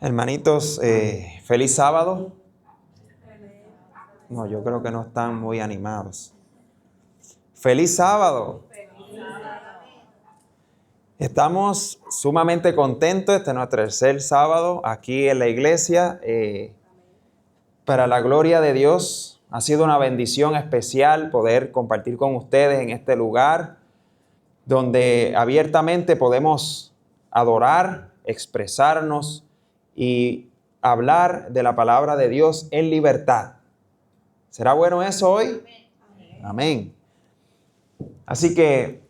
Hermanitos, feliz sábado. No, yo creo que no están muy animados. Feliz sábado. Estamos sumamente contentos. Este es nuestro tercer sábado aquí en la iglesia. Para la gloria de Dios, ha sido una bendición especial poder compartir con ustedes en este lugar donde abiertamente podemos adorar, expresarnos y hablar de la palabra de Dios en libertad. ¿Será bueno eso hoy? Amén. Así que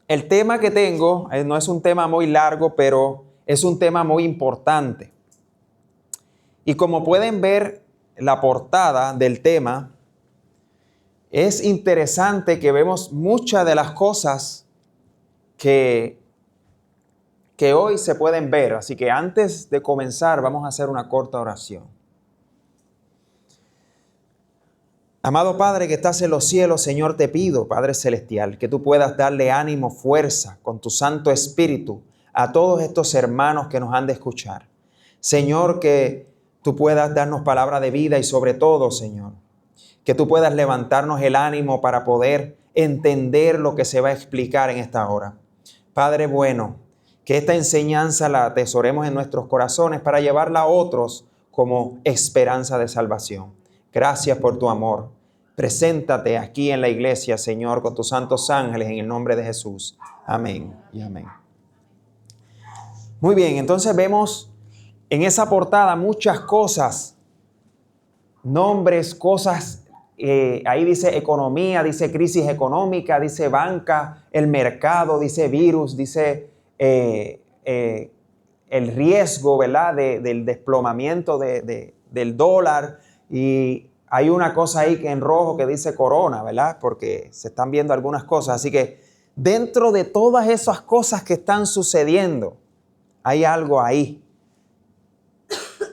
el tema que tengo no es un tema muy largo, pero es un tema muy importante. Y como pueden ver, la portada del tema, es interesante que vemos muchas de las cosas que hoy se pueden ver. Así que antes de comenzar, vamos a hacer una corta oración. Amado Padre que estás en los cielos, Señor, te pido, Padre Celestial, que tú puedas darle ánimo, fuerza con tu Santo Espíritu a todos estos hermanos que nos han de escuchar. Señor, que tú puedas darnos palabra de vida y sobre todo, Señor, que tú puedas levantarnos el ánimo para poder entender lo que se va a explicar en esta hora. Padre bueno, que esta enseñanza la atesoremos en nuestros corazones para llevarla a otros como esperanza de salvación. Gracias por tu amor. Preséntate aquí en la iglesia, Señor, con tus santos ángeles en el nombre de Jesús. Amén y amén. Muy bien, entonces vemos en esa portada muchas cosas, nombres, cosas, ahí dice economía, dice crisis económica, dice banca, el mercado, dice virus, dice el riesgo, ¿verdad? Del desplomamiento del dólar. Y hay una cosa ahí que en rojo que dice corona, ¿verdad? Porque se están viendo algunas cosas. Así que dentro de todas esas cosas que están sucediendo, hay algo ahí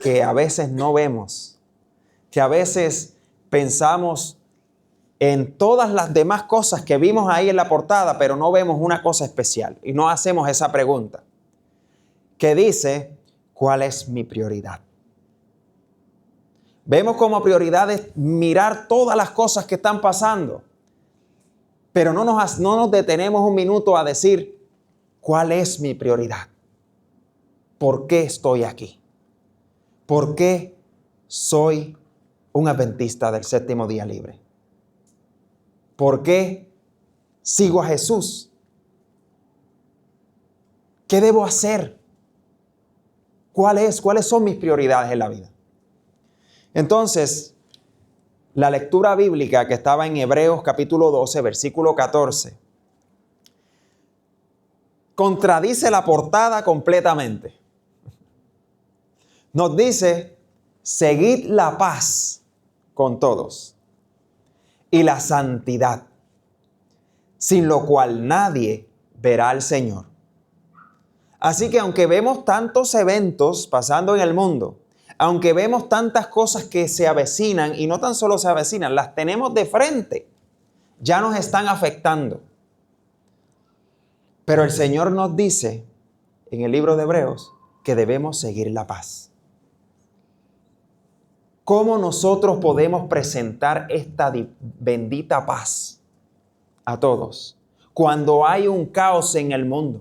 que a veces no vemos, que a veces pensamos en todas las demás cosas que vimos ahí en la portada, pero no vemos una cosa especial y no hacemos esa pregunta que dice, ¿cuál es mi prioridad? Vemos como prioridad es mirar todas las cosas que están pasando, pero no nos detenemos un minuto a decir, ¿cuál es mi prioridad? ¿Por qué estoy aquí? ¿Por qué soy un adventista del séptimo día libre? ¿Por qué sigo a Jesús? ¿Qué debo hacer? ¿Cuáles son mis prioridades en la vida? Entonces, la lectura bíblica que estaba en Hebreos capítulo 12, versículo 14, contradice la portada completamente. Nos dice, seguid la paz con todos y la santidad, sin lo cual nadie verá al Señor. Así que aunque vemos tantos eventos pasando en el mundo, aunque vemos tantas cosas que se avecinan, y no tan solo se avecinan, las tenemos de frente, ya nos están afectando. Pero el Señor nos dice en el libro de Hebreos que debemos seguir la paz. ¿Cómo nosotros podemos presentar esta bendita paz a todos cuando hay un caos en el mundo?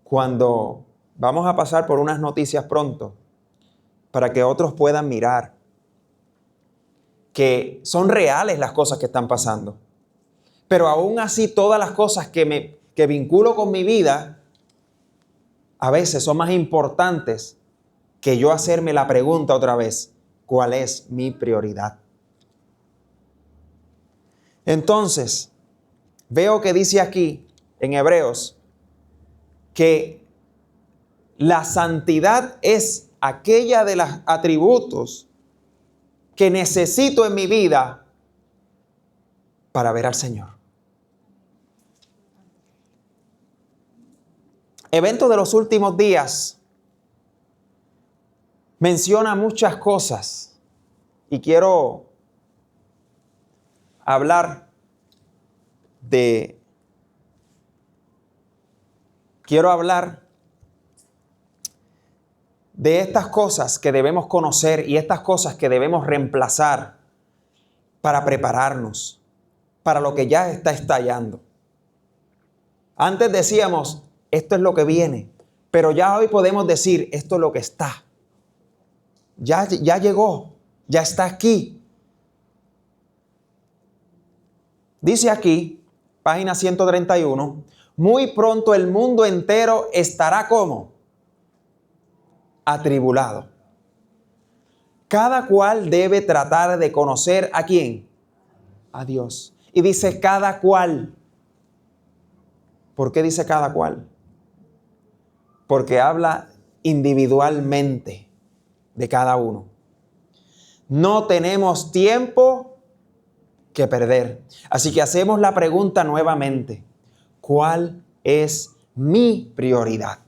Cuando vamos a pasar por unas noticias pronto para que otros puedan mirar que son reales las cosas que están pasando. Pero aún así todas las cosas que vinculo con mi vida a veces son más importantes que yo hacerme la pregunta otra vez, ¿cuál es mi prioridad? Entonces, veo que dice aquí en Hebreos que la santidad es aquella de los atributos que necesito en mi vida para ver al Señor. Evento de los últimos días menciona muchas cosas y quiero hablar de de estas cosas que debemos conocer y estas cosas que debemos reemplazar para prepararnos para lo que ya está estallando. Antes decíamos, esto es lo que viene, pero ya hoy podemos decir, esto es lo que está. Ya llegó, ya está aquí. Dice aquí, página 131, muy pronto el mundo entero estará como atribulado. Cada cual debe tratar de conocer ¿a quién? A Dios. Y dice cada cual. ¿Por qué dice cada cual? Porque habla individualmente de cada uno. No tenemos tiempo que perder. Así que hacemos la pregunta nuevamente. ¿Cuál es mi prioridad?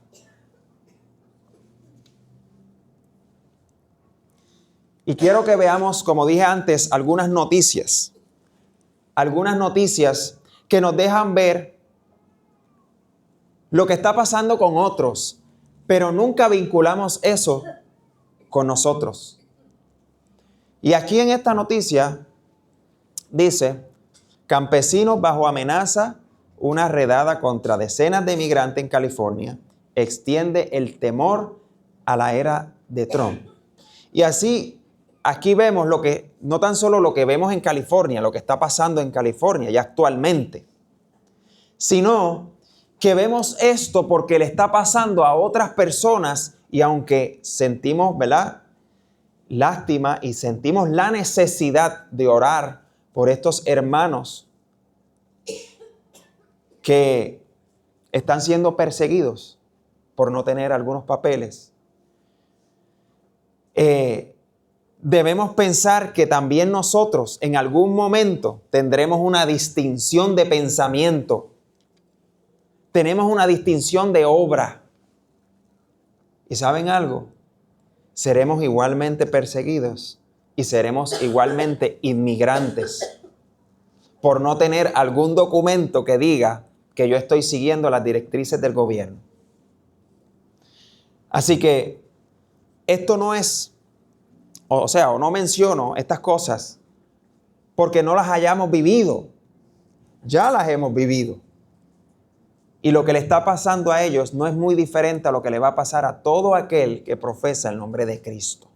Y quiero que veamos, como dije antes, algunas noticias. Algunas noticias que nos dejan ver lo que está pasando con otros, pero nunca vinculamos eso con nosotros. Y aquí en esta noticia dice, campesinos bajo amenaza, una redada contra decenas de migrantes en California, extiende el temor a la era de Trump. Y así, aquí vemos lo que, no tan solo lo que vemos en California, lo que está pasando en California ya actualmente, sino que vemos esto porque le está pasando a otras personas y aunque sentimos, ¿verdad?, lástima y sentimos la necesidad de orar por estos hermanos que están siendo perseguidos por no tener algunos papeles. Debemos pensar que también nosotros en algún momento tendremos una distinción de pensamiento. Tenemos una distinción de obra. ¿Y saben algo? Seremos igualmente perseguidos y seremos igualmente inmigrantes por no tener algún documento que diga que yo estoy siguiendo las directrices del gobierno. Así que esto no es, o no menciono estas cosas porque no las hayamos vivido. Ya las hemos vivido. Y lo que le está pasando a ellos no es muy diferente a lo que le va a pasar a todo aquel que profesa el nombre de Cristo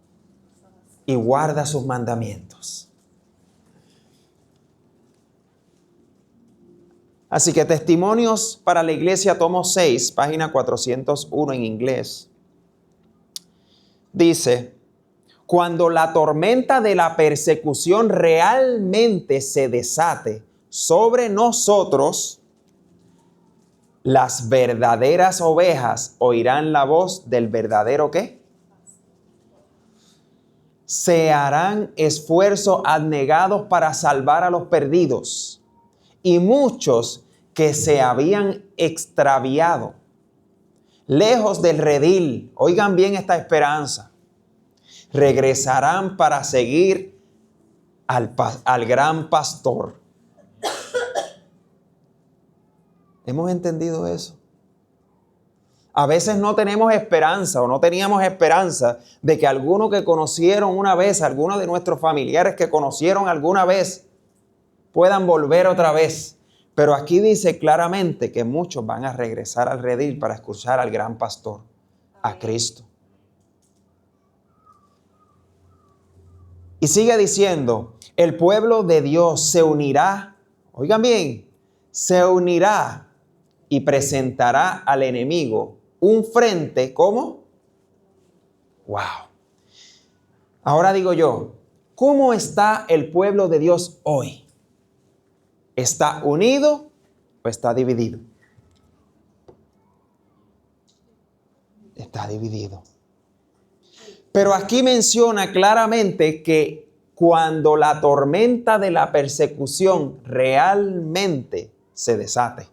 y guarda sus mandamientos. Así que Testimonios para la Iglesia, tomo 6, página 401 en inglés. Dice, cuando la tormenta de la persecución realmente se desate sobre nosotros, las verdaderas ovejas oirán la voz del verdadero ¿qué? Se harán esfuerzos abnegados para salvar a los perdidos. Y muchos que se habían extraviado, lejos del redil, oigan bien esta esperanza, regresarán para seguir al gran pastor. ¿Hemos entendido eso? A veces no tenemos esperanza o no teníamos esperanza de que algunos que conocieron una vez, algunos de nuestros familiares que conocieron alguna vez, puedan volver otra vez. Pero aquí dice claramente que muchos van a regresar al redil para escuchar al gran pastor, a Cristo. Y sigue diciendo, el pueblo de Dios se unirá, oigan bien, se unirá y presentará al enemigo un frente, ¿cómo? ¡Wow! Ahora digo yo, ¿cómo está el pueblo de Dios hoy? ¿Está unido o está dividido? Está dividido. Pero aquí menciona claramente que cuando la tormenta de la persecución realmente se desate.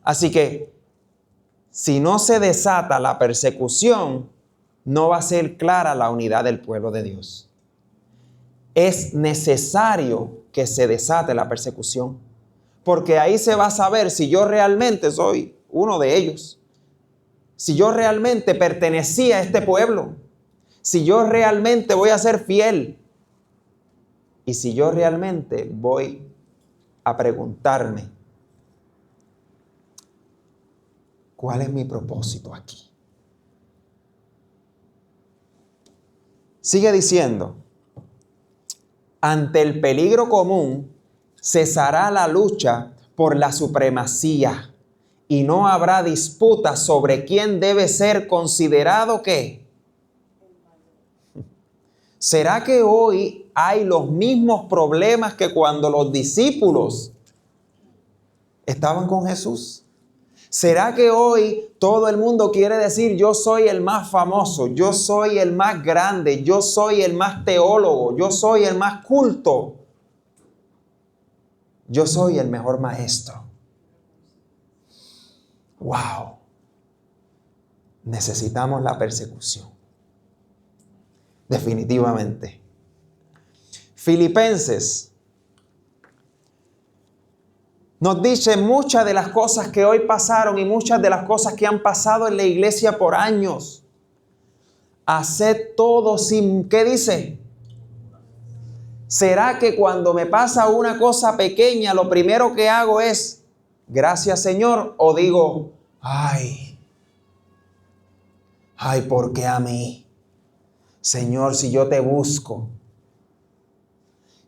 Así que, si no se desata la persecución, no va a ser clara la unidad del pueblo de Dios. Es necesario que se desate la persecución, porque ahí se va a saber si yo realmente soy uno de ellos. si yo realmente pertenecía a este pueblo, si yo realmente voy a ser fiel y si yo realmente voy a preguntarme, ¿cuál es mi propósito aquí? Sigue diciendo, ante el peligro común cesará la lucha por la supremacía y no habrá disputa sobre quién debe ser considerado ¿qué? ¿Será que hoy hay los mismos problemas que cuando los discípulos estaban con Jesús? ¿Será que hoy todo el mundo quiere decir yo soy el más famoso, yo soy el más grande, yo soy el más teólogo, yo soy el más culto, yo soy el mejor maestro? ¡Wow! Necesitamos la persecución. Definitivamente. Filipenses nos dice muchas de las cosas que hoy pasaron y muchas de las cosas que han pasado en la iglesia por años. Haced todo sin, ¿qué dice? ¿Será que cuando me pasa una cosa pequeña, lo primero que hago es, gracias Señor? O digo, ay, ¿por qué a mí? Señor, si yo te busco.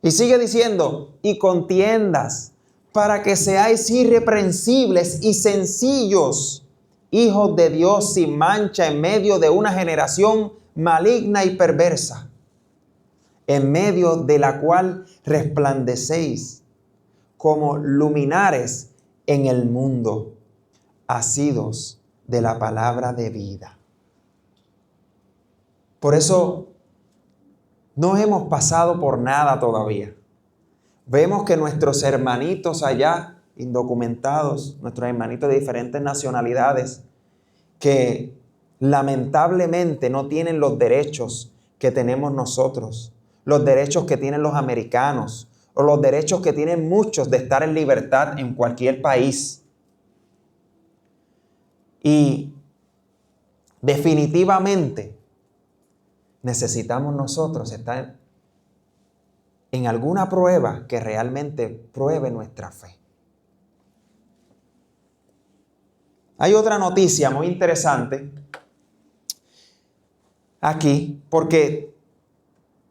Y sigue diciendo, y contiendas, para que seáis irreprensibles y sencillos, hijos de Dios sin mancha en medio de una generación maligna y perversa, en medio de la cual resplandecéis como luminares en el mundo, asidos de la palabra de vida. Por eso no hemos pasado por nada todavía. Vemos que nuestros hermanitos allá, indocumentados, nuestros hermanitos de diferentes nacionalidades, que lamentablemente no tienen los derechos que tenemos nosotros, los derechos que tienen los americanos, o los derechos que tienen muchos de estar en libertad en cualquier país. Y definitivamente necesitamos nosotros estar en alguna prueba que realmente pruebe nuestra fe. Hay otra noticia muy interesante aquí, porque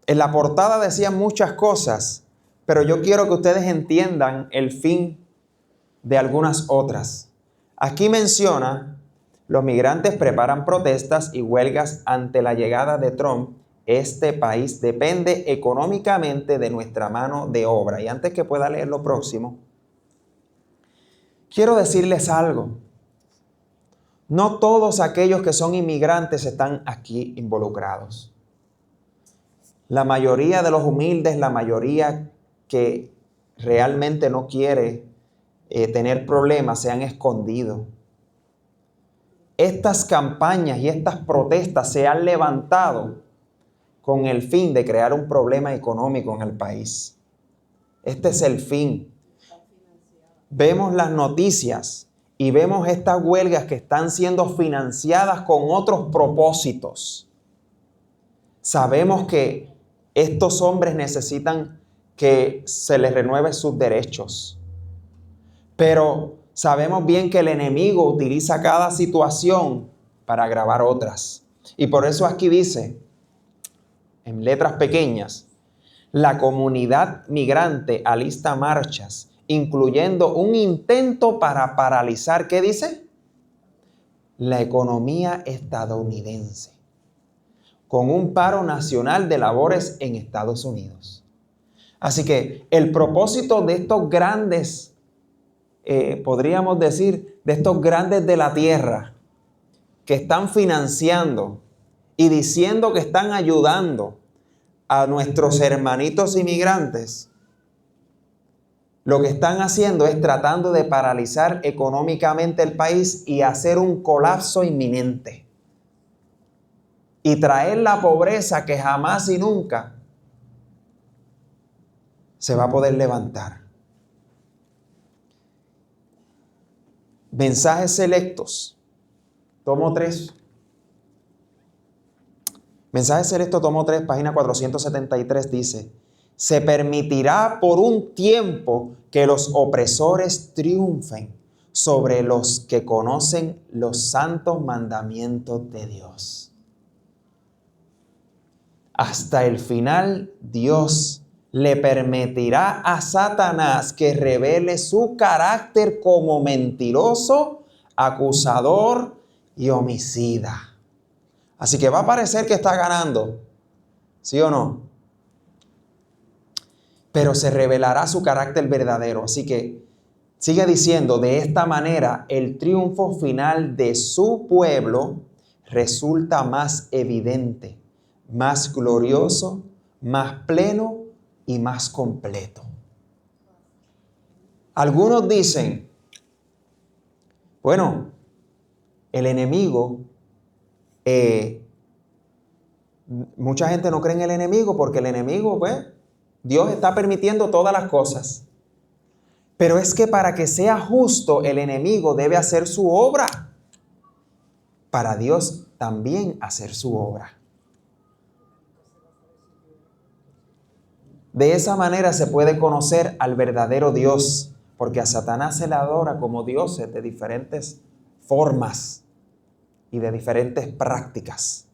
en la portada decían muchas cosas, pero yo quiero que ustedes entiendan el fin de algunas otras. Aquí menciona, los migrantes preparan protestas y huelgas ante la llegada de Trump. Este país depende económicamente de nuestra mano de obra. Y antes que pueda leer lo próximo, quiero decirles algo. No todos aquellos que son inmigrantes están aquí involucrados. La mayoría de los humildes, la mayoría que realmente no quiere tener problemas, se han escondido. Estas campañas y estas protestas se han levantado con el fin de crear un problema económico en el país. Este es el fin. Vemos las noticias y vemos estas huelgas que están siendo financiadas con otros propósitos. Sabemos que estos hombres necesitan que se les renueve sus derechos. Pero sabemos bien que el enemigo utiliza cada situación para agravar otras. Y por eso aquí dice, en letras pequeñas, la comunidad migrante alista marchas, incluyendo un intento para paralizar, ¿qué dice? La economía estadounidense, con un paro nacional de labores en Estados Unidos. Así que el propósito de estos grandes, podríamos decir, de estos grandes de la tierra, que están financiando y diciendo que están ayudando a nuestros hermanitos inmigrantes, lo que están haciendo es tratando de paralizar económicamente el país y hacer un colapso inminente. Y traer la pobreza que jamás y nunca se va a poder levantar. Mensajes selectos tomo 3. Mensaje Selecto, tomo 3, página 473, dice: se permitirá por un tiempo que los opresores triunfen sobre los que conocen los santos mandamientos de Dios. Hasta el final, Dios le permitirá a Satanás que revele su carácter como mentiroso, acusador y homicida. Así que va a parecer que está ganando, ¿sí o no? Pero se revelará su carácter verdadero. Así que sigue diciendo: de esta manera el triunfo final de su pueblo resulta más evidente, más glorioso, más pleno y más completo. Algunos dicen, bueno, el enemigo, mucha gente no cree en el enemigo porque el enemigo, pues, Dios está permitiendo todas las cosas. Pero es que para que sea justo, el enemigo debe hacer su obra, para Dios también hacer su obra. De esa manera se puede conocer al verdadero Dios, porque a Satanás se le adora como dioses de diferentes formas y de diferentes prácticas.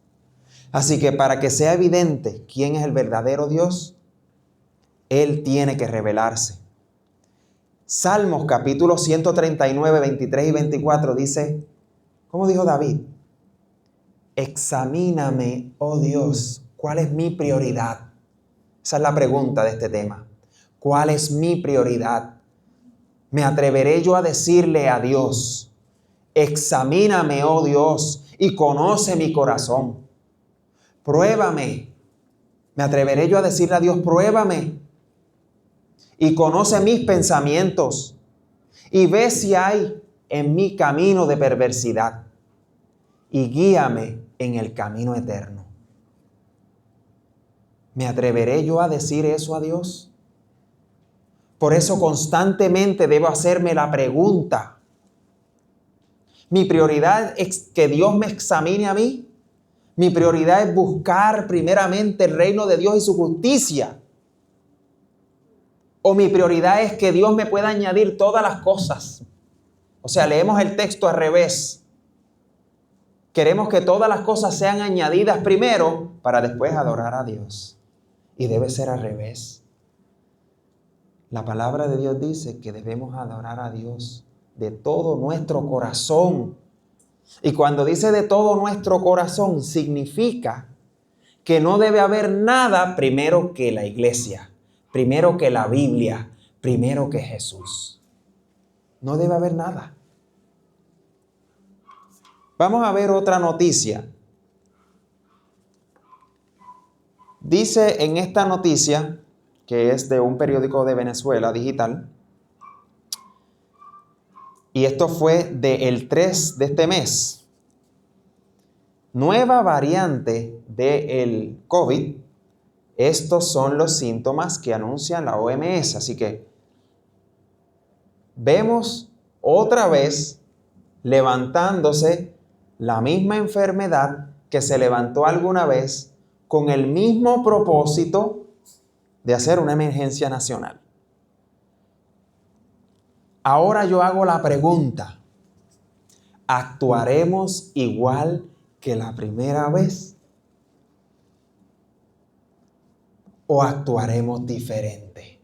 Así que para que sea evidente quién es el verdadero Dios, Él tiene que revelarse. Salmos capítulo 139, 23 y 24 dice, ¿cómo dijo David? Examíname, oh Dios, ¿cuál es mi prioridad? Esa es la pregunta de este tema. ¿Cuál es mi prioridad? ¿Me atreveré yo a decirle a Dios, examíname, oh Dios, y conoce mi corazón? Pruébame. ¿Me atreveré yo a decirle a Dios, pruébame y conoce mis pensamientos y ve si hay en mi camino de perversidad y guíame en el camino eterno? ¿Me atreveré yo a decir eso a Dios? Por eso constantemente debo hacerme la pregunta. ¿Mi prioridad es que Dios me examine a mí? ¿Mi prioridad es buscar primeramente el reino de Dios y su justicia? ¿O mi prioridad es que Dios me pueda añadir todas las cosas? O sea, leemos el texto al revés. Queremos que todas las cosas sean añadidas primero para después adorar a Dios. Y debe ser al revés. La palabra de Dios dice que debemos adorar a Dios de todo nuestro corazón. Y cuando dice de todo nuestro corazón, significa que no debe haber nada primero que la iglesia, primero que la Biblia, primero que Jesús. No debe haber nada. Vamos a ver otra noticia. Dice en esta noticia, que es de un periódico de Venezuela digital, y esto fue del 3 de este mes. Nueva variante del COVID. Estos son los síntomas que anuncia la OMS. Así que vemos otra vez levantándose la misma enfermedad que se levantó alguna vez con el mismo propósito de hacer una emergencia nacional. Ahora yo hago la pregunta, ¿actuaremos igual que la primera vez? ¿O actuaremos diferente?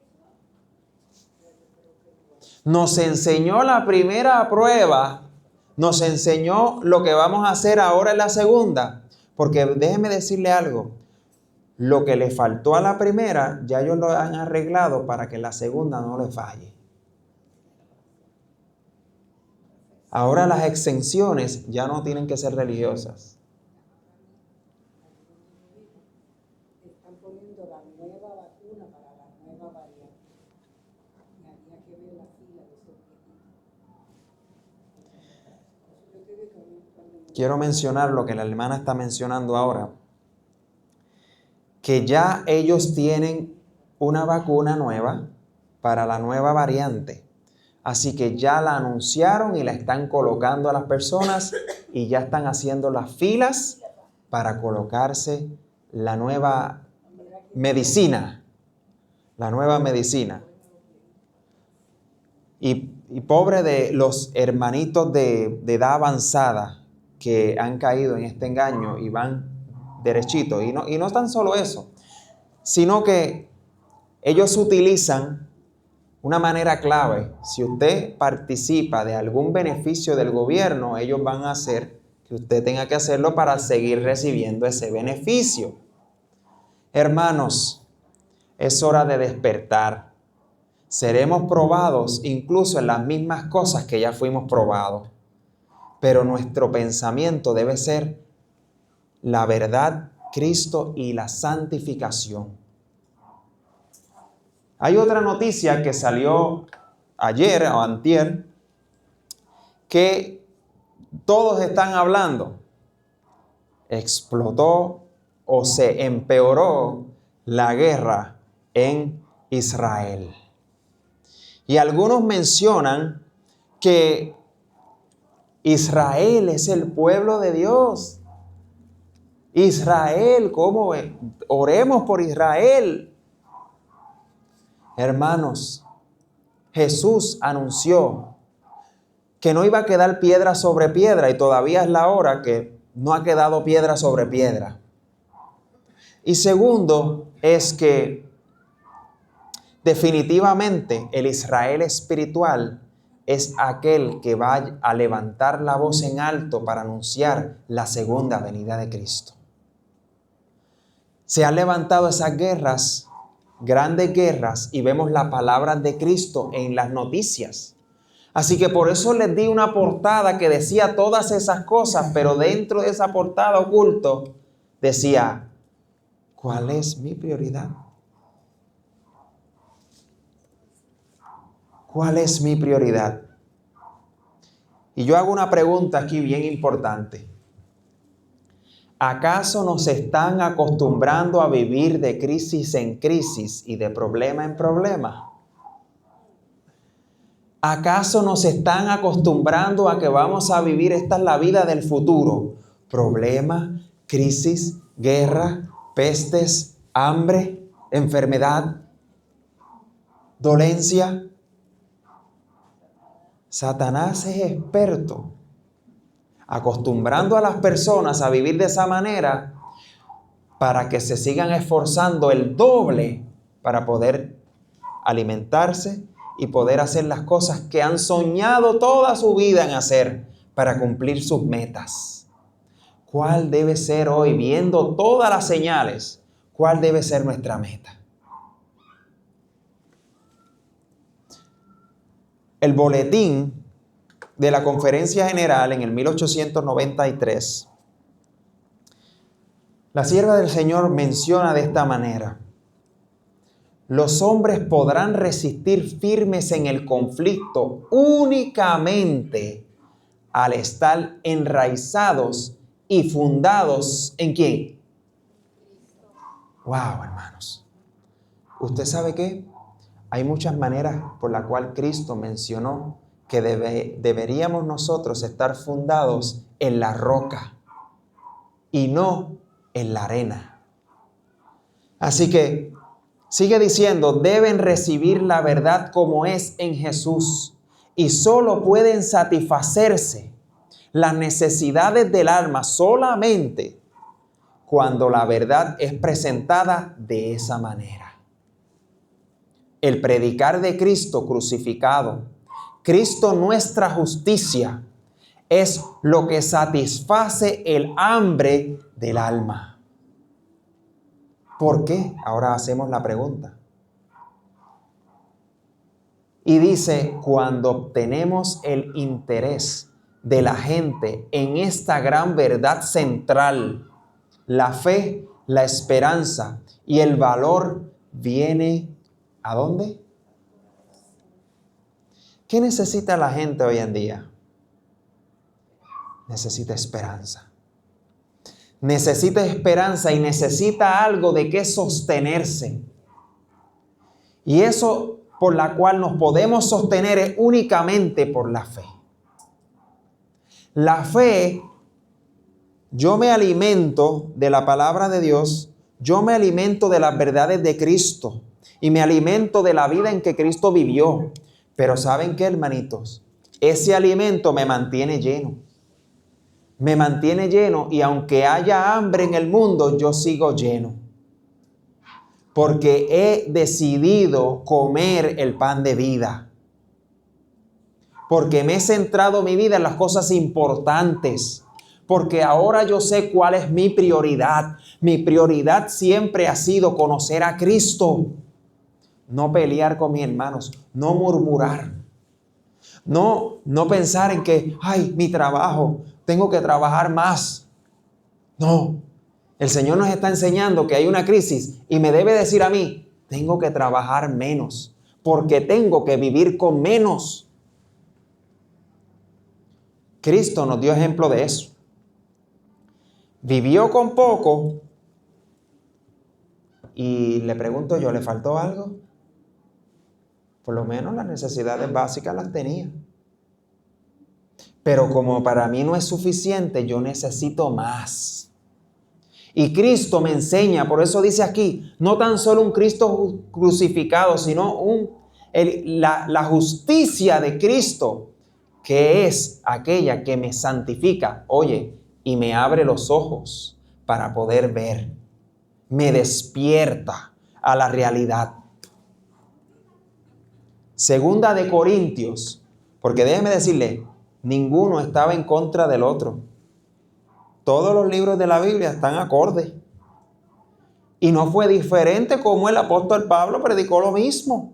Nos enseñó la primera prueba, nos enseñó lo que vamos a hacer ahora en la segunda. Porque déjeme decirle algo, lo que le faltó a la primera, ya ellos lo han arreglado para que la segunda no le falle. Ahora las exenciones ya no tienen que ser religiosas. Están poniendo la nueva vacuna para la nueva variante. Y había que ver la fila de esos viejitos. Quiero mencionar lo que la hermana está mencionando ahora, que ya ellos tienen una vacuna nueva para la nueva variante. Así que ya la anunciaron y la están colocando a las personas y ya están haciendo las filas para colocarse la nueva medicina. La nueva medicina. Y pobre de los hermanitos de edad avanzada que han caído en este engaño y van derechito. Y no tan solo eso, sino que ellos utilizan una manera clave. Si usted participa de algún beneficio del gobierno, ellos van a hacer que usted tenga que hacerlo para seguir recibiendo ese beneficio. Hermanos, es hora de despertar. Seremos probados incluso en las mismas cosas que ya fuimos probados. Pero nuestro pensamiento debe ser la verdad, Cristo y la santificación. Hay otra noticia que salió ayer o antier que todos están hablando. Explotó o se empeoró la guerra en Israel. Y algunos mencionan que Israel es el pueblo de Dios. Israel, ¿cómo? Oremos por Israel. Hermanos, Jesús anunció que no iba a quedar piedra sobre piedra y todavía es la hora que no ha quedado piedra sobre piedra. Y segundo es que definitivamente el Israel espiritual es aquel que va a levantar la voz en alto para anunciar la segunda venida de Cristo. Se han levantado esas guerras, grandes guerras, y vemos la palabra de Cristo en las noticias. Así que por eso les di una portada que decía todas esas cosas, pero dentro de esa portada oculto decía, ¿cuál es mi prioridad? ¿Cuál es mi prioridad? Y yo hago una pregunta aquí bien importante. ¿Acaso nos están acostumbrando a vivir de crisis en crisis y de problema en problema? ¿Acaso nos están acostumbrando a que vamos a vivir, esta es la vida del futuro? Problema, crisis, guerra, pestes, hambre, enfermedad, dolencia. Satanás es experto acostumbrando a las personas a vivir de esa manera para que se sigan esforzando el doble para poder alimentarse y poder hacer las cosas que han soñado toda su vida en hacer para cumplir sus metas. ¿Cuál debe ser hoy, viendo todas las señales, cuál debe ser nuestra meta? El boletín de la Conferencia General en el 1893, la sierva del Señor menciona de esta manera: los hombres podrán resistir firmes en el conflicto únicamente al estar enraizados y fundados ¿en quién? Wow, hermanos. ¿Usted sabe qué? Hay muchas maneras por las cuales Cristo mencionó que deberíamos nosotros estar fundados en la roca y no en la arena. Así que sigue diciendo, deben recibir la verdad como es en Jesús y solo pueden satisfacerse las necesidades del alma solamente cuando la verdad es presentada de esa manera. El predicar de Cristo crucificado, Cristo nuestra justicia, es lo que satisface el hambre del alma. ¿Por qué? Ahora hacemos la pregunta. Y dice, cuando obtenemos el interés de la gente en esta gran verdad central, la fe, la esperanza y el valor viene ¿a dónde? ¿Qué necesita la gente hoy en día? Necesita esperanza. Necesita esperanza y necesita algo de qué sostenerse. Y eso por la cual nos podemos sostener es únicamente por la fe. La fe Yo me alimento de la palabra de Dios, yo me alimento de las verdades de Cristo y me alimento de la vida en que Cristo vivió. Pero ¿saben qué, hermanitos? Ese alimento me mantiene lleno. Me mantiene lleno y aunque haya hambre en el mundo, yo sigo lleno. Porque he decidido comer el pan de vida. Porque me he centrado mi vida en las cosas importantes. Porque ahora yo sé cuál es mi prioridad. Mi prioridad siempre ha sido conocer a Cristo. No pelear con mis hermanos, no murmurar. No pensar en que, ay, mi trabajo, tengo que trabajar más. No, el Señor nos está enseñando que hay una crisis y me debe decir a mí, tengo que trabajar menos, porque tengo que vivir con menos. Cristo nos dio ejemplo de eso. Vivió con poco y le pregunto yo, ¿le faltó algo? Por lo menos las necesidades básicas las tenía. Pero como para mí no es suficiente, yo necesito más. Y Cristo me enseña, por eso dice aquí, no tan solo un Cristo crucificado, sino la justicia de Cristo, que es aquella que me santifica, oye, y me abre los ojos para poder ver. Me despierta a la realidad. Segunda de Corintios, porque déjeme decirle, ninguno estaba en contra del otro. Todos los libros de la Biblia están acordes. Y no fue diferente como el apóstol Pablo predicó lo mismo.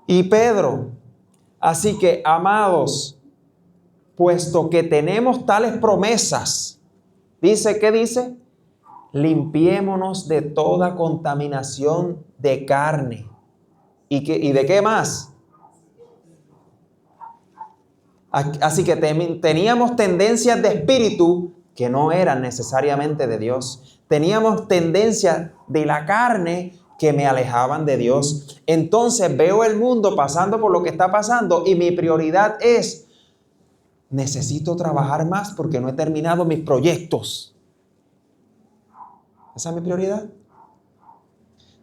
Y Pedro, así que amados, puesto que tenemos tales promesas, dice, ¿qué dice? Limpiémonos de toda contaminación de carne. ¿Y de qué más? Así que teníamos tendencias de espíritu que no eran necesariamente de Dios. Teníamos tendencias de la carne que me alejaban de Dios. Entonces veo el mundo pasando por lo que está pasando y mi prioridad es, necesito trabajar más porque no he terminado mis proyectos. ¿Esa es mi prioridad?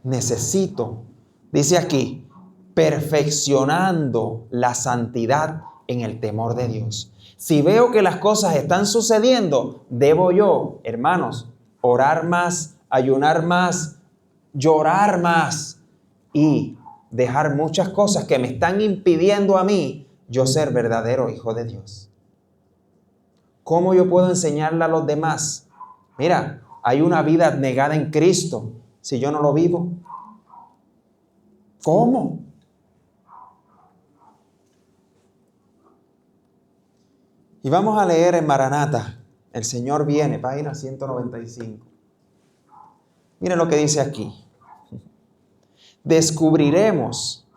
Necesito, dice aquí, perfeccionando la santidad en el temor de Dios. Si veo que las cosas están sucediendo, debo yo, hermanos, orar más, ayunar más, llorar más y dejar muchas cosas que me están impidiendo a mí yo ser verdadero hijo de Dios. ¿Cómo yo puedo enseñarle a los demás? Mira, hay una vida negada en Cristo si yo no lo vivo. ¿Cómo? Y vamos a leer en Maranata, el Señor viene, página 195. Miren lo que dice aquí. Descubriremos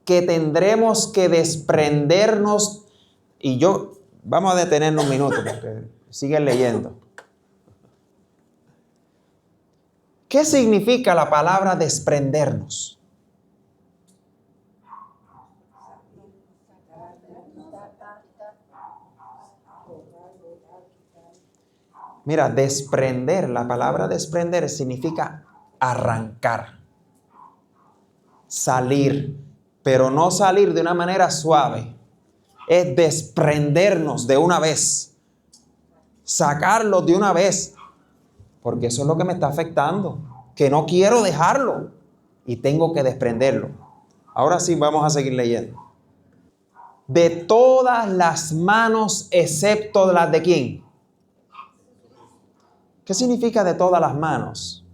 que tendremos que desprendernos, vamos a detenernos un minuto porque siguen leyendo. ¿Qué significa la palabra desprendernos? Mira, desprender, la palabra desprender significa arrancar, salir, pero no salir de una manera suave. Es desprendernos de una vez, sacarlo de una vez, porque eso es lo que me está afectando, que no quiero dejarlo y tengo que desprenderlo. Ahora sí, vamos a seguir leyendo. De todas las manos excepto las de ¿quién? ¿Qué significa de todas las manos?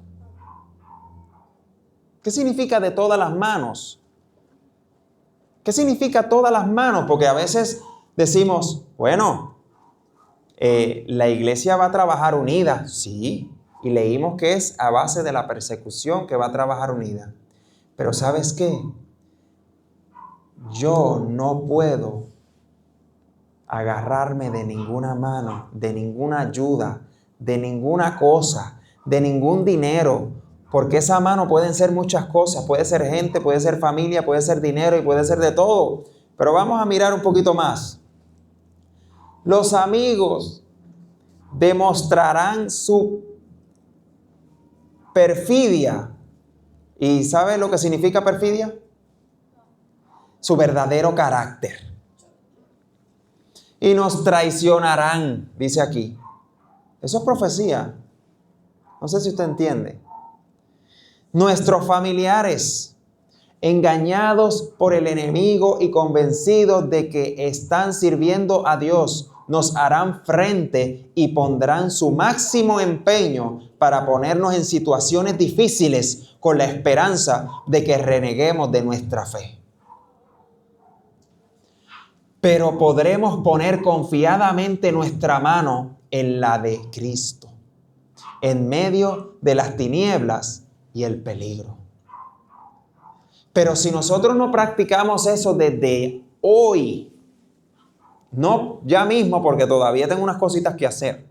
¿Qué significa de todas las manos? ¿Qué significa todas las manos? Porque a veces decimos, bueno, la iglesia va a trabajar unida. Sí, y leímos que es a base de la persecución que va a trabajar unida. Pero ¿sabes qué? Yo no puedo agarrarme de ninguna mano, de ninguna ayuda, de ninguna cosa, de ningún dinero, porque esa mano pueden ser muchas cosas, puede ser gente, puede ser familia, puede ser dinero y puede ser de todo. Pero vamos a mirar un poquito más. Los amigos demostrarán su perfidia. ¿Y sabe lo que significa perfidia? Su verdadero carácter. Y nos traicionarán, dice aquí. Eso es profecía. No sé si usted entiende. Nuestros familiares, engañados por el enemigo y convencidos de que están sirviendo a Dios, nos harán frente y pondrán su máximo empeño para ponernos en situaciones difíciles con la esperanza de que reneguemos de nuestra fe. Pero podremos poner confiadamente nuestra mano en la de Cristo, en medio de las tinieblas y el peligro. Pero si nosotros no practicamos eso desde hoy, no ya mismo, porque todavía tengo unas cositas que hacer.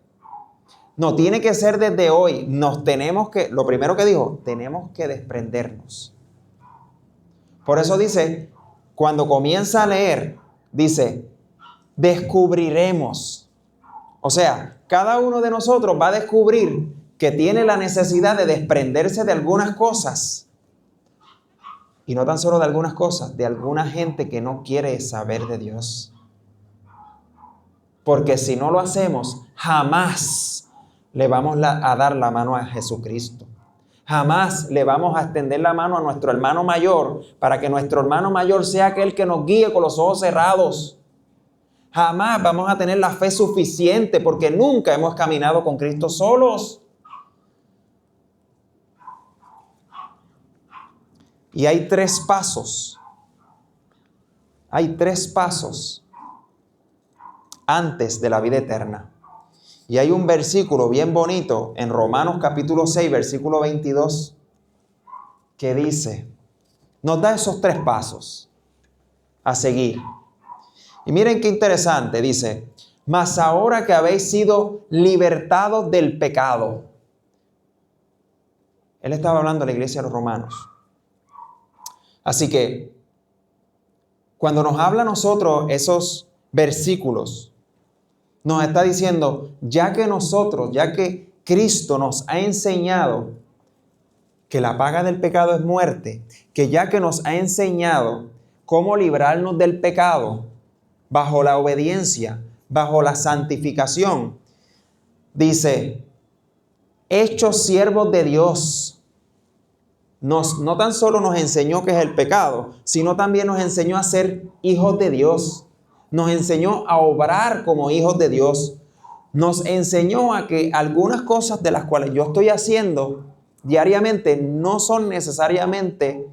No, tiene que ser desde hoy. Lo primero que dijo, tenemos que desprendernos. Por eso dice, cuando comienza a leer, dice, descubriremos. O sea, cada uno de nosotros va a descubrir que tiene la necesidad de desprenderse de algunas cosas. Y no tan solo de algunas cosas, de alguna gente que no quiere saber de Dios. Porque si no lo hacemos, jamás le vamos a dar la mano a Jesucristo. Jamás le vamos a extender la mano a nuestro hermano mayor para que nuestro hermano mayor sea aquel que nos guíe con los ojos cerrados. Jamás vamos a tener la fe suficiente porque nunca hemos caminado con Cristo solos. Y hay 3 pasos. Hay 3 pasos antes de la vida eterna. Y hay un versículo bien bonito en Romanos capítulo 6, versículo 22, que dice, nos da esos 3 pasos a seguir. Y miren qué interesante, dice, mas ahora que habéis sido libertados del pecado. Él estaba hablando a la iglesia de los romanos. Así que, cuando nos habla a nosotros esos versículos, nos está diciendo, ya que Cristo nos ha enseñado que la paga del pecado es muerte, que ya que nos ha enseñado cómo librarnos del pecado bajo la obediencia, bajo la santificación, dice, hechos siervos de Dios, no tan solo nos enseñó qué es el pecado, sino también nos enseñó a ser hijos de Dios. Nos enseñó a obrar como hijos de Dios. Nos enseñó a que algunas cosas de las cuales yo estoy haciendo diariamente no son necesariamente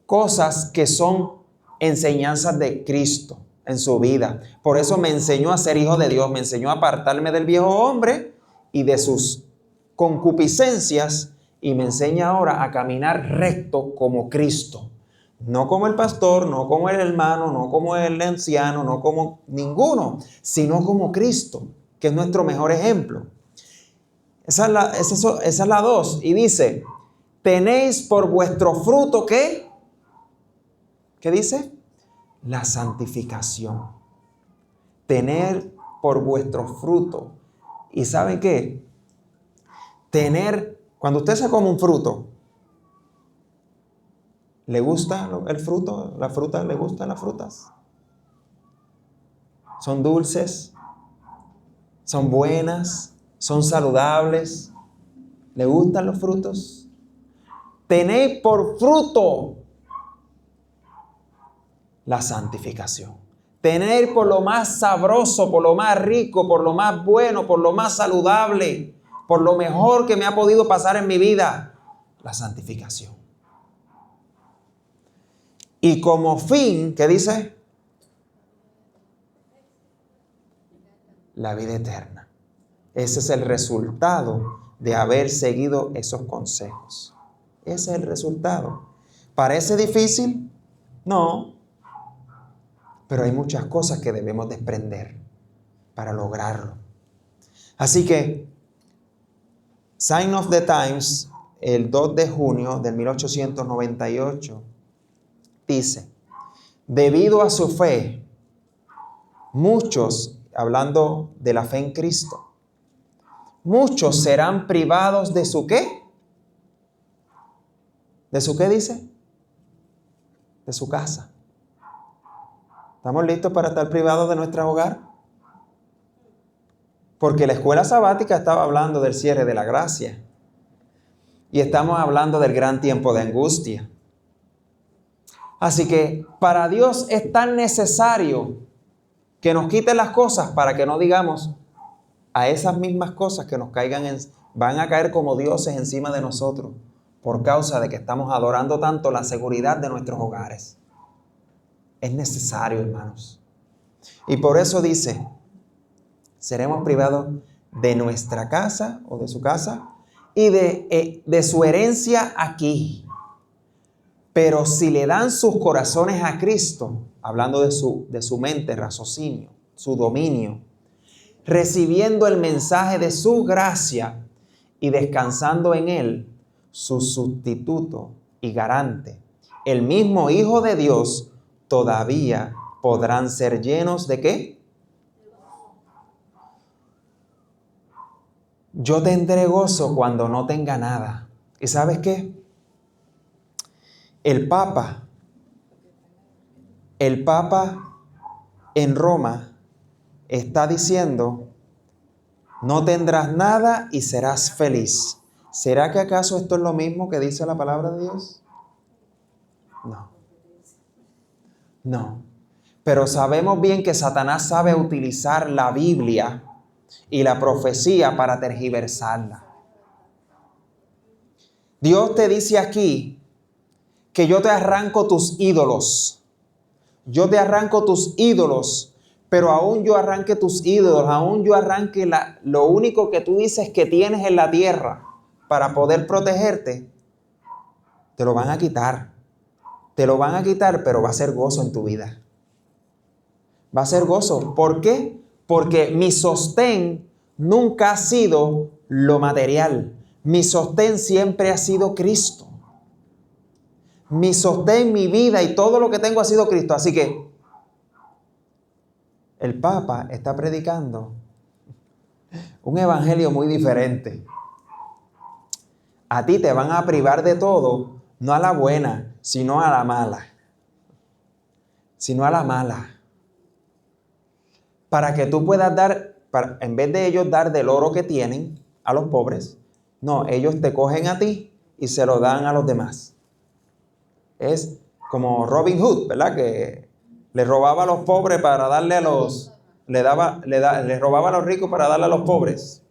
cosas que son enseñanzas de Cristo en su vida. Por eso me enseñó a ser hijo de Dios, me enseñó a apartarme del viejo hombre y de sus concupiscencias y me enseña ahora a caminar recto como Cristo. No como el pastor, no como el hermano, no como el anciano, no como ninguno, sino como Cristo, que es nuestro mejor ejemplo. Esa es la 2. Y dice, tenéis por vuestro fruto, ¿qué? ¿Qué dice? La santificación. Tener por vuestro fruto. ¿Y saben qué? Cuando usted se come un fruto, ¿le gusta el fruto? ¿La fruta? ¿Le gustan las frutas? ¿Son dulces? ¿Son buenas? ¿Son saludables? ¿Le gustan los frutos? Tenéis por fruto la santificación. Tener por lo más sabroso, por lo más rico, por lo más bueno, por lo más saludable, por lo mejor que me ha podido pasar en mi vida, la santificación. Y como fin, ¿qué dice? La vida eterna. Ese es el resultado de haber seguido esos consejos. Ese es el resultado. ¿Parece difícil? No. Pero hay muchas cosas que debemos desprender para lograrlo. Así que, Sign of the Times, el 2 de junio de 1898, dice, debido a su fe, muchos, hablando de la fe en Cristo, muchos serán privados de su ¿qué? ¿De su qué dice? De su casa. ¿Estamos listos para estar privados de nuestro hogar? Porque la escuela sabática estaba hablando del cierre de la gracia. Y estamos hablando del gran tiempo de angustia. Así que para Dios es tan necesario que nos quite las cosas para que no digamos a esas mismas cosas que nos van a caer como dioses encima de nosotros por causa de que estamos adorando tanto la seguridad de nuestros hogares. Es necesario, hermanos. Y por eso dice, seremos privados de nuestra casa o de su casa y de su herencia aquí. Pero si le dan sus corazones a Cristo, hablando de su mente, raciocinio, su dominio, recibiendo el mensaje de su gracia y descansando en Él, su sustituto y garante, el mismo Hijo de Dios, todavía podrán ser llenos ¿de qué? Yo tendré gozo cuando no tenga nada. ¿Y sabes qué? El Papa en Roma está diciendo, no tendrás nada y serás feliz. ¿Será que acaso esto es lo mismo que dice la palabra de Dios? No. Pero sabemos bien que Satanás sabe utilizar la Biblia y la profecía para tergiversarla. Dios te dice aquí que yo te arranco tus ídolos. Yo te arranco tus ídolos, pero aún yo arranque tus ídolos, aún yo arranque lo único que tú dices que tienes en la tierra para poder protegerte, te lo van a quitar. Te lo van a quitar, pero va a ser gozo en tu vida. Va a ser gozo. ¿Por qué? Porque mi sostén nunca ha sido lo material. Mi sostén siempre ha sido Cristo. Mi sostén, mi vida y todo lo que tengo ha sido Cristo. Así que el Papa está predicando un evangelio muy diferente. A ti te van a privar de todo, no a la buena, sino a la mala. Sino a la mala. Para que tú puedas dar, en vez de ellos dar del oro que tienen a los pobres, no, ellos te cogen a ti y se lo dan a los demás. Es como Robin Hood, ¿verdad? Que le robaba a los pobres para darle a los... Le robaba a los ricos para darle a los pobres.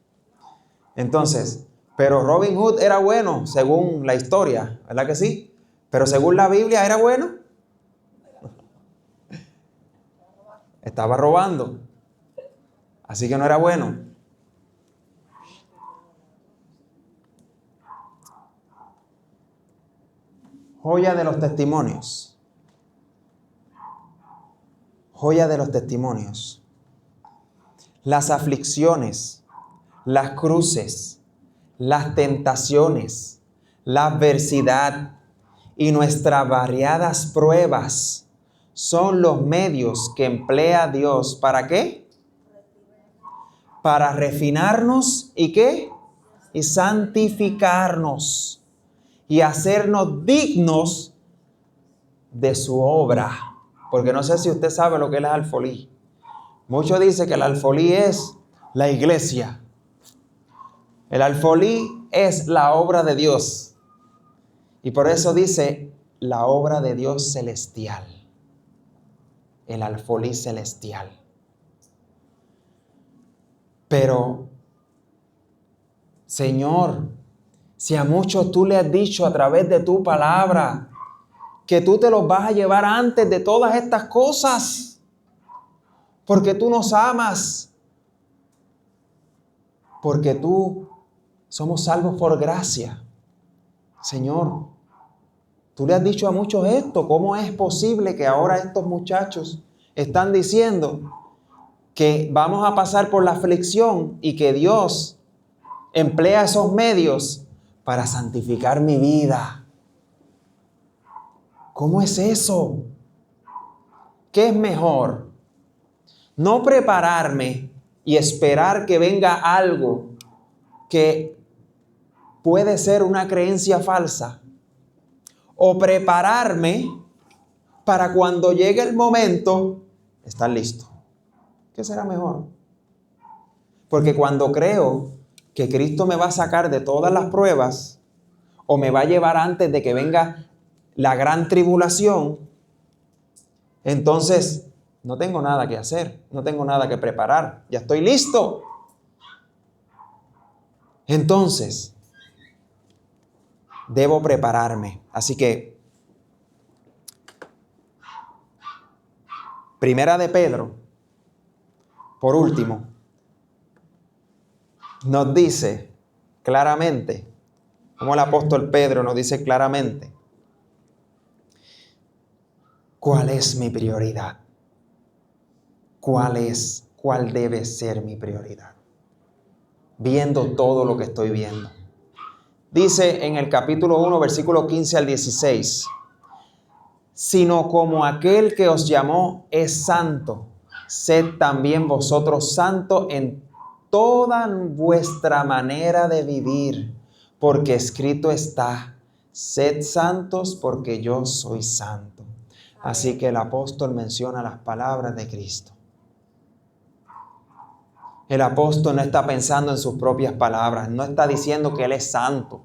Entonces, pero Robin Hood era bueno según la historia, ¿verdad que sí? Pero según la Biblia, ¿era bueno? Estaba robando. Así que no era bueno. Joya de los testimonios. Joya de los testimonios. Las aflicciones, las cruces, las tentaciones, la adversidad y nuestras variadas pruebas son los medios que emplea Dios. ¿Para qué? Para refinarnos y ¿qué? Y santificarnos y hacernos dignos de su obra. Porque no sé si usted sabe lo que es el alfolí. Muchos dicen que el alfolí es la iglesia. El alfolí es la obra de Dios. Y por eso dice la obra de Dios celestial. El alfolí celestial. Pero, Señor, si a muchos tú le has dicho a través de tu palabra que tú te los vas a llevar antes de todas estas cosas, porque tú nos amas, porque tú somos salvos por gracia. Señor, tú le has dicho a muchos esto. ¿Cómo es posible que ahora estos muchachos están diciendo que vamos a pasar por la aflicción y que Dios emplea esos medios para santificar mi vida? ¿Cómo es eso? ¿Qué es mejor? No prepararme y esperar que venga algo que puede ser una creencia falsa, o prepararme para cuando llegue el momento estar listo? ¿Qué será mejor? Porque cuando creo que Cristo me va a sacar de todas las pruebas o me va a llevar antes de que venga la gran tribulación, entonces no tengo nada que hacer, no tengo nada que preparar, ya estoy listo. Entonces, debo prepararme. Así que, Primera de Pedro, por último, nos dice claramente, como el apóstol Pedro nos dice claramente, ¿cuál es mi prioridad? ¿Cuál debe ser mi prioridad? Viendo todo lo que estoy viendo. Dice en el capítulo 1, versículo 15 al 16, sino como aquel que os llamó es santo, sed también vosotros santos en toda vuestra manera de vivir, porque escrito está, sed santos porque yo soy santo. Así que el apóstol menciona las palabras de Cristo. El apóstol no está pensando en sus propias palabras, no está diciendo que él es santo.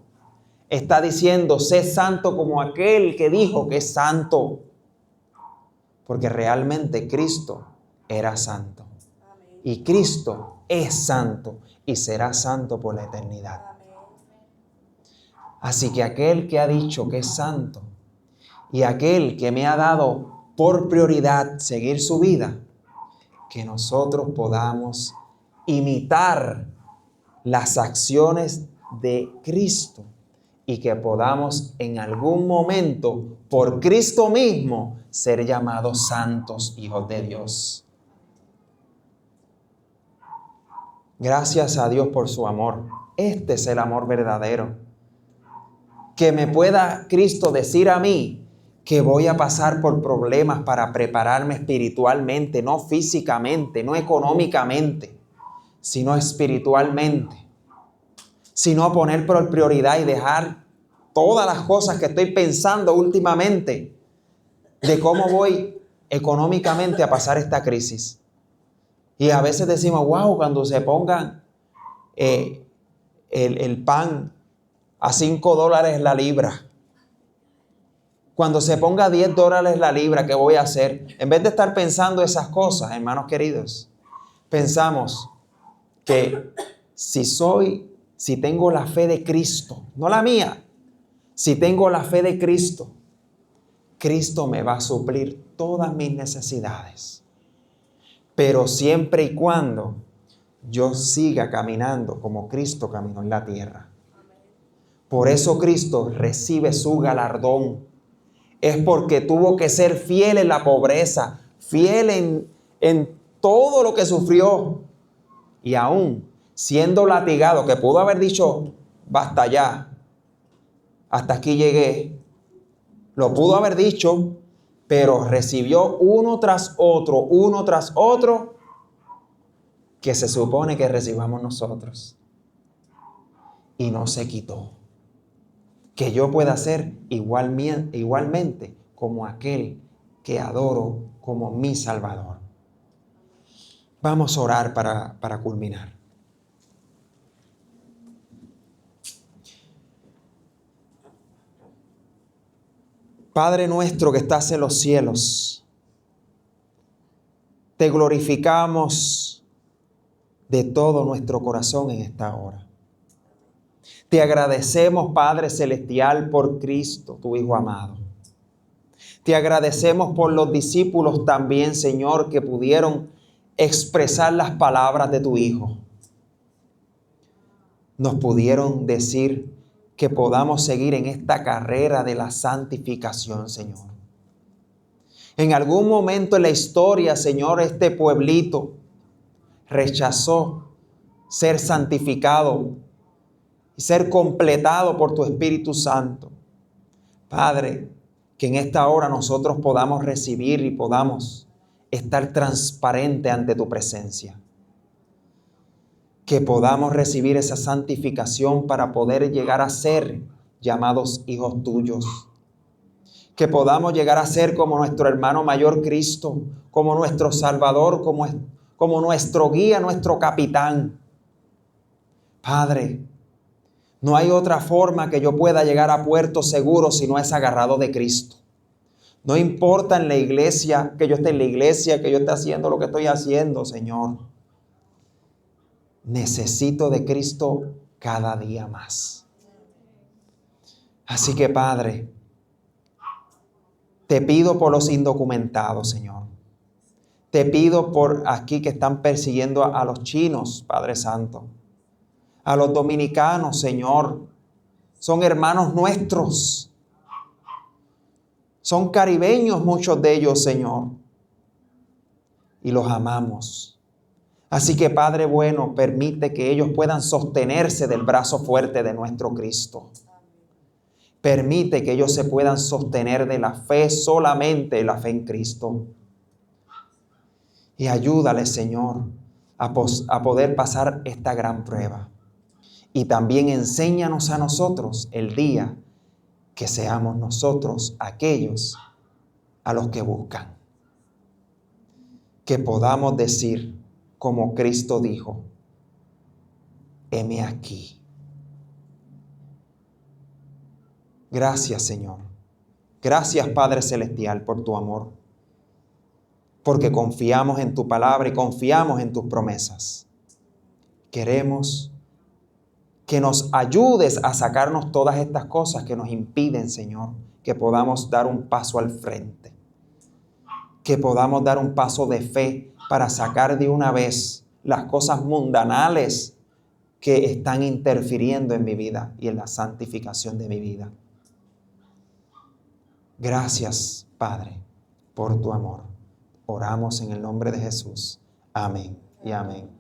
Está diciendo, sé santo como aquel que dijo que es santo. Porque realmente Cristo era santo. Y Cristo es santo y será santo por la eternidad. Así que aquel que ha dicho que es santo y aquel que me ha dado por prioridad seguir su vida, que nosotros podamos imitar las acciones de Cristo y que podamos en algún momento, por Cristo mismo, ser llamados santos hijos de Dios. Gracias a Dios por su amor. Este es el amor verdadero. Que me pueda Cristo decir a mí que voy a pasar por problemas para prepararme espiritualmente, no físicamente, no económicamente, sino espiritualmente. Sino poner por prioridad y dejar todas las cosas que estoy pensando últimamente de cómo voy económicamente a pasar esta crisis. Y a veces decimos, wow, cuando se pongan el pan a $5 la libra, cuando se ponga $10 la libra, ¿qué voy a hacer? En vez de estar pensando esas cosas, hermanos queridos, pensamos que si tengo la fe de Cristo, no la mía, si tengo la fe de Cristo, Cristo me va a suplir todas mis necesidades. Pero siempre y cuando yo siga caminando como Cristo caminó en la tierra. Por eso Cristo recibe su galardón. Es porque tuvo que ser fiel en la pobreza, fiel en todo lo que sufrió. Y aún siendo latigado, que pudo haber dicho, basta ya, hasta aquí llegué. Lo pudo haber dicho, pero recibió uno tras otro, que se supone que recibamos nosotros. Y no se quitó. Que yo pueda ser igualmente como aquel que adoro como mi Salvador. Vamos a orar para culminar. Padre nuestro que estás en los cielos, te glorificamos de todo nuestro corazón en esta hora. Te agradecemos, Padre Celestial, por Cristo, tu Hijo amado. Te agradecemos por los discípulos también, Señor, que pudieron expresar las palabras de tu Hijo. Nos pudieron decir que podamos seguir en esta carrera de la santificación, Señor. En algún momento en la historia, Señor, este pueblito rechazó ser santificado y ser completado por tu Espíritu Santo. Padre, que en esta hora nosotros podamos recibir y podamos estar transparente ante tu presencia. que podamos recibir esa santificación para poder llegar a ser llamados hijos tuyos. Que podamos llegar a ser como nuestro hermano mayor Cristo, como nuestro Salvador, como nuestro guía, nuestro capitán. Padre, no hay otra forma que yo pueda llegar a puerto seguro si no es agarrado de Cristo. No importa en la iglesia, que yo esté en la iglesia, que yo esté haciendo lo que estoy haciendo, Señor. Necesito de Cristo cada día más. Así que, Padre, te pido por los indocumentados, Señor. Te pido por aquí que están persiguiendo a los chinos, Padre Santo. A los dominicanos, Señor. Son hermanos nuestros. Son caribeños muchos de ellos, Señor. Y los amamos. Así que, Padre bueno, permite que ellos puedan sostenerse del brazo fuerte de nuestro Cristo. Permite que ellos se puedan sostener de la fe, solamente la fe en Cristo. Y ayúdale, Señor, a poder pasar esta gran prueba. Y también enséñanos a nosotros el día que seamos nosotros aquellos a los que buscan. Que podamos decir, como Cristo dijo, heme aquí. Gracias, Señor. Gracias, Padre Celestial, por tu amor. Porque confiamos en tu palabra y confiamos en tus promesas. Queremos que nos ayudes a sacarnos todas estas cosas que nos impiden, Señor, que podamos dar un paso al frente. Que podamos dar un paso de fe para sacar de una vez las cosas mundanales que están interfiriendo en mi vida y en la santificación de mi vida. Gracias, Padre, por tu amor. Oramos en el nombre de Jesús. Amén y amén.